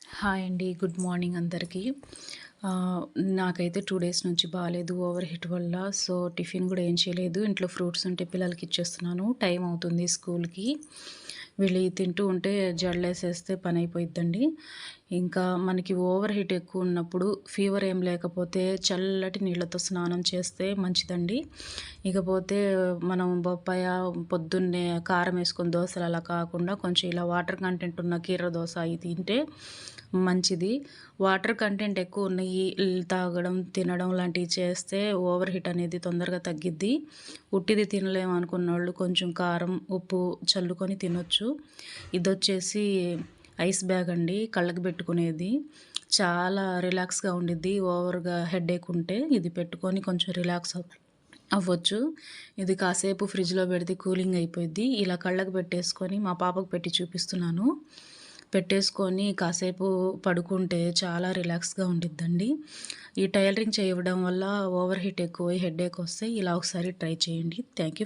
Hi అండి. Good morning అందరికీ. ఆహ్, నాకైతే 2 డేస్ నుంచి బాలేదు ఓవర్ హీట్ వల్ల. సో, టిఫిన్ గూడా ఏం చేయలేదు. ఇంట్లో ఫ్రూట్స్ ఉంటే పిల్లలకి ఇచ్చేస్తున్నాను. టైం అవుతుంది స్కూల్‌కి. వీళ్ళు ఇయి తింటూ ఉంటే జడలేసేస్తే పనయిపోయిద్దండి. ఇంకా మనకి ఓవర్ హీట్ ఎక్కువున్నప్పుడు ఫీవర్ ఏం లేకపోతే చల్లటి నీళ్ళతో స్నానం చేస్తే మంచిదండి. ఇకపోతే మనం బొప్పాయ పొద్దున్నే కారం ఏసుకొని దోసలు అలా కాకుండా కొంచెం ఇలా వాటర్ కంటెంట్ ఉన్న కీర దోస అయి తింటే మంచిది. వాటర్ కంటెంట్ ఎక్కువున్నయి తాగడం, తినడం లాంటివి చేస్తే ఓవర్ హీట్ అనేది తొందరగా తగ్గిద్ది. ఉట్టిది తినలేము అనుకున్నోళ్ళు కొంచెం కారం, ఉప్పు చల్లుకొని తినొచ్చు. ఇదొచ్చేసి ఐస్ బ్యాగ్ అండి. కళ్ళకి పెట్టుకునేది. చాలా రిలాక్స్‌గా ఉండిద్ది. ఓవర్‌గా హెడేక్ ఉంటే ఇది పెట్టుకొని కొంచెం రిలాక్స్ అవ్వచ్చు. ఇది కాసేపు ఫ్రిడ్జ్‌లో పెడితే కూలింగ్ అయిపోయిద్ది. ఇలా కళ్ళకి పెట్టేసుకొని మా పాపకు పెట్టి చూపిస్తున్నాను. పెట్టేసుకొని కాసేపు పడుకుంటే చాలా రిలాక్స్‌గా ఉండిద్దండి. ఈ టైలరింగ్ చేయడం వల్ల ఓవర్ హీట్ ఎక్కువై హెడేక్ వస్తే ఇలా ఒకసారి ట్రై చేయండి. Thank you for